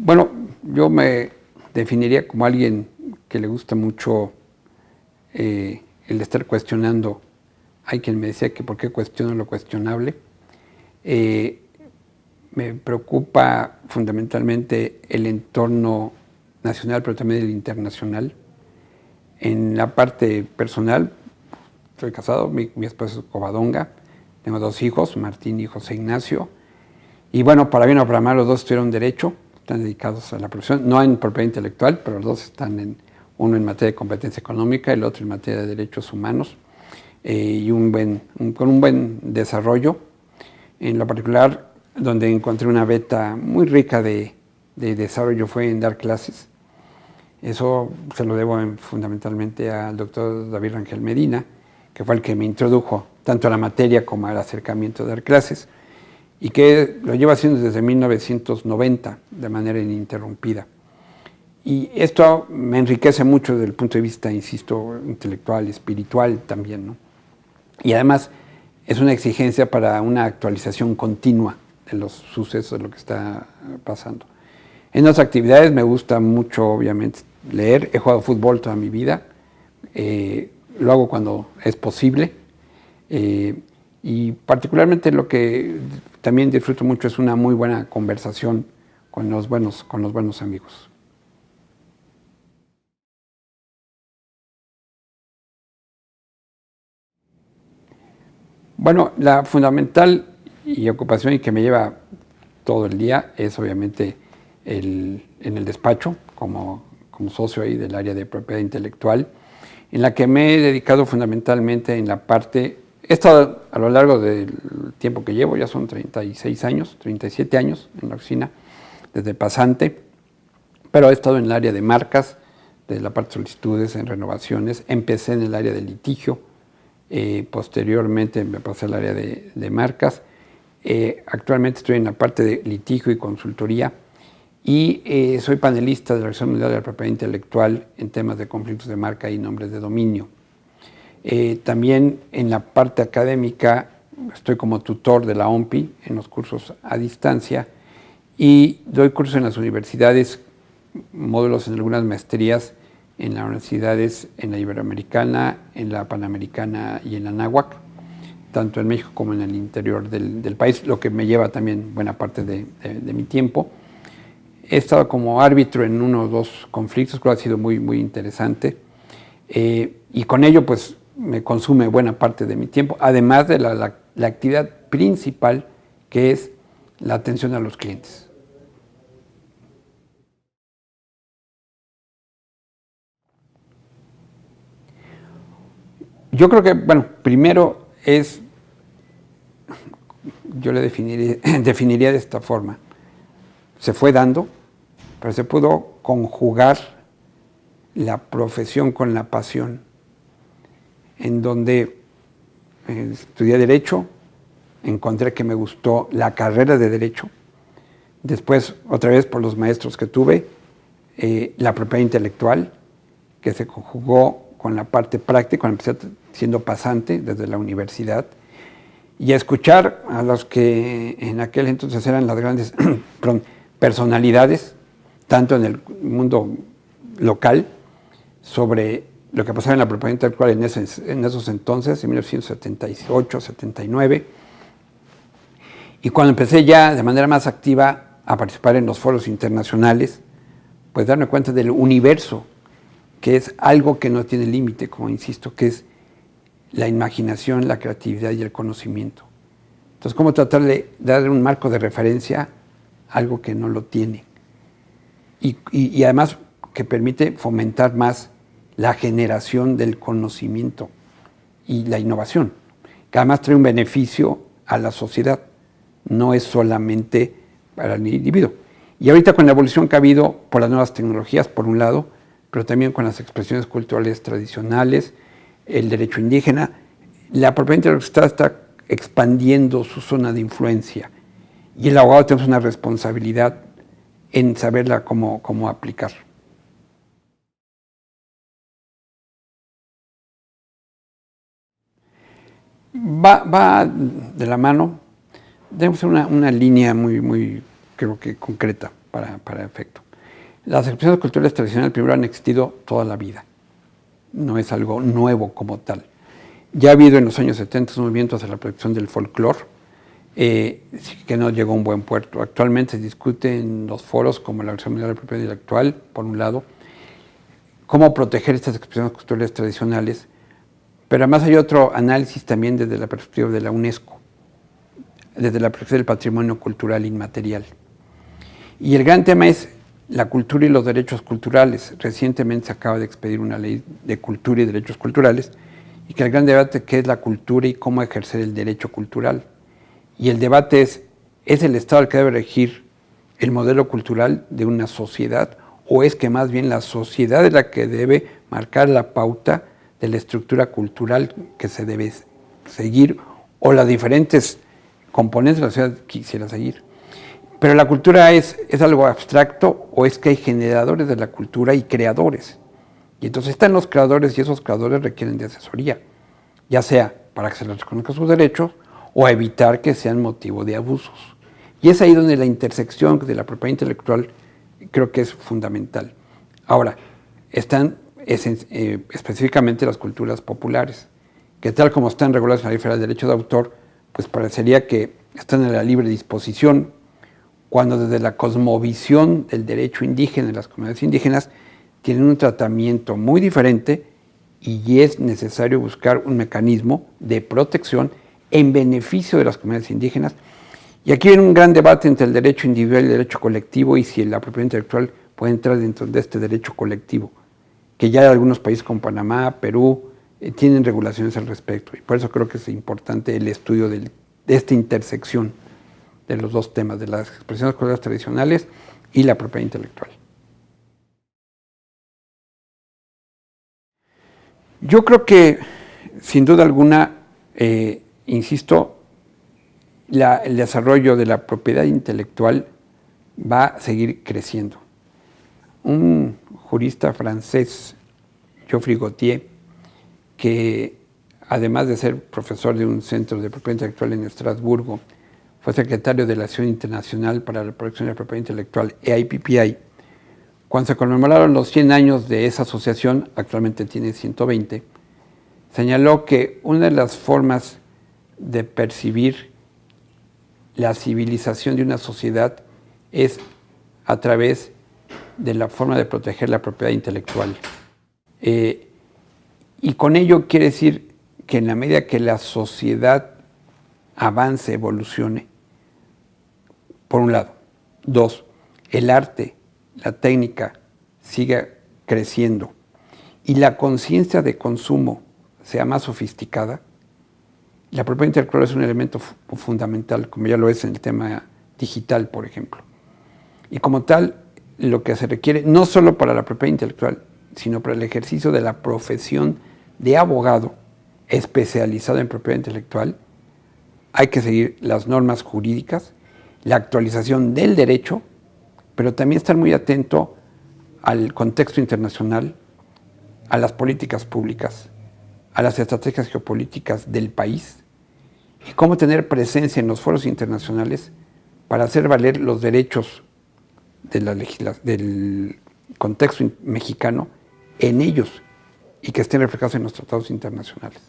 Bueno, yo me definiría como alguien que le gusta mucho el estar cuestionando. Hay quien me decía que por qué cuestiono lo cuestionable. Me preocupa fundamentalmente el entorno nacional, pero también el internacional. En la parte personal, estoy casado, mi esposo es Covadonga, tengo 2 hijos, Martín y José Ignacio. Y bueno, para bien o para mal, los 2 estudiaron Derecho, están dedicados a la profesión, no en propiedad intelectual, pero los 2 están uno en materia de competencia económica, el otro en materia de derechos humanos, y con un buen desarrollo. En lo particular, donde encontré una beta muy rica de desarrollo fue en dar clases. Eso se lo debo fundamentalmente al doctor David Rangel Medina, que fue el que me introdujo tanto a la materia como al acercamiento de dar clases, y que lo llevo haciendo desde 1990 de manera ininterrumpida. Y esto me enriquece mucho desde el punto de vista, insisto, intelectual, espiritual también, ¿no? Y además es una exigencia para una actualización continua de los sucesos, de lo que está pasando. En otras actividades me gusta mucho, obviamente, leer. He jugado fútbol toda mi vida. Lo hago cuando es posible. Y particularmente lo que también disfruto mucho es una muy buena conversación con los buenos amigos. Bueno, la fundamental y ocupación y que me lleva todo el día es obviamente en el despacho como socio ahí del área de propiedad intelectual, en la que me he dedicado fundamentalmente en la parte. He estado a lo largo del tiempo que llevo, ya son 36 años, 37 años en la oficina, desde pasante, pero he estado en el área de marcas, de la parte de solicitudes, en renovaciones. Empecé en el área de litigio, posteriormente me pasé al área de marcas. Actualmente estoy en la parte de litigio y consultoría y soy panelista de la Organización Mundial de la Propiedad Intelectual en temas de conflictos de marca y nombres de dominio. También en la parte académica estoy como tutor de la OMPI en los cursos a distancia y doy cursos en las universidades, módulos en algunas maestrías en las universidades en la Iberoamericana, en la Panamericana y en la Anáhuac, tanto en México como en el interior del país, lo que me lleva también buena parte de mi tiempo. He estado como árbitro en uno o 2 conflictos, que ha sido muy, muy interesante, y con ello pues me consume buena parte de mi tiempo, además de la actividad principal, que es la atención a los clientes. Yo creo que, bueno, primero yo le definiría de esta forma. Se fue dando, pero se pudo conjugar la profesión con la pasión, en donde estudié Derecho, encontré que me gustó la carrera de Derecho, después otra vez por los maestros que tuve, la propiedad intelectual, que se conjugó con la parte práctica, cuando empecé siendo pasante desde la universidad, y a escuchar a los que en aquel entonces eran las grandes personalidades, tanto en el mundo local, sobre lo que pasaba en la propiedad intelectual en esos entonces, en 1978, 79, y cuando empecé ya de manera más activa a participar en los foros internacionales, pues darme cuenta del universo, que es algo que no tiene límite, como insisto, que es la imaginación, la creatividad y el conocimiento. Entonces, ¿cómo tratar de dar un marco de referencia a algo que no lo tiene? Y además que permite fomentar más la generación del conocimiento y la innovación, que además trae un beneficio a la sociedad, no es solamente para el individuo. Y ahorita con la evolución que ha habido por las nuevas tecnologías, por un lado, pero también con las expresiones culturales tradicionales, el derecho indígena, la propiedad intelectual está expandiendo su zona de influencia y el abogado tenemos una responsabilidad en saberla cómo aplicar. Va de la mano, tenemos una línea muy, muy, creo que concreta. para efecto. Las expresiones culturales tradicionales primero han existido toda la vida. No es algo nuevo como tal. Ya ha habido en los años 70 movimientos de la protección del folclore, que no llegó a un buen puerto. Actualmente se discute en los foros como la Organización Mundial de la Propiedad Intelectual, por un lado, cómo proteger estas expresiones culturales tradicionales, pero además hay otro análisis también desde la perspectiva de la UNESCO, desde la perspectiva del patrimonio cultural inmaterial. Y el gran tema es la cultura y los derechos culturales. Recientemente se acaba de expedir una ley de cultura y derechos culturales, y que el gran debate qué es la cultura y cómo ejercer el derecho cultural. Y el debate ¿es el Estado el que debe regir el modelo cultural de una sociedad, o es que más bien la sociedad es la que debe marcar la pauta de la estructura cultural que se debe seguir, o las diferentes componentes de la sociedad quisiera seguir? Pero la cultura ¿es algo abstracto, o es que hay generadores de la cultura y creadores? Y entonces están los creadores, y esos creadores requieren de asesoría, ya sea para que se les reconozcan sus derechos o evitar que sean motivo de abusos. Y es ahí donde la intersección de la propiedad intelectual creo que es fundamental. Ahora, están específicamente las culturas populares, que tal como están reguladas en la Ley Federal de Derecho de Autor, pues parecería que están en la libre disposición, cuando desde la cosmovisión del derecho indígena y las comunidades indígenas tienen un tratamiento muy diferente, y es necesario buscar un mecanismo de protección en beneficio de las comunidades indígenas. Y aquí hay un gran debate entre el derecho individual y el derecho colectivo, y si la propiedad intelectual puede entrar dentro de este derecho colectivo, que ya algunos países como Panamá, Perú, tienen regulaciones al respecto. Y por eso creo que es importante el estudio de esta intersección de los dos temas, de las expresiones culturales tradicionales y la propiedad intelectual. Yo creo que, sin duda alguna, insisto, el desarrollo de la propiedad intelectual va a seguir creciendo. Un jurista francés, Geoffroy Gautier, que además de ser profesor de un centro de propiedad intelectual en Estrasburgo, fue secretario de la Asociación Internacional para la Protección de la Propiedad Intelectual, AIPPI. Cuando se conmemoraron los 100 años de esa asociación, actualmente tiene 120, señaló que una de las formas de percibir la civilización de una sociedad es a través de la forma de proteger la propiedad intelectual. Y con ello quiere decir que en la medida que la sociedad avance, evolucione, por un lado. Dos, el arte, la técnica siga creciendo y la conciencia de consumo sea más sofisticada, la propiedad intelectual es un elemento fundamental, como ya lo es en el tema digital, por ejemplo. Y como tal, lo que se requiere, no solo para la propiedad intelectual, sino para el ejercicio de la profesión de abogado especializado en propiedad intelectual, hay que seguir las normas jurídicas, la actualización del derecho, pero también estar muy atento al contexto internacional, a las políticas públicas, a las estrategias geopolíticas del país, y cómo tener presencia en los foros internacionales para hacer valer los derechos de del contexto mexicano en ellos, y que estén reflejados en los tratados internacionales.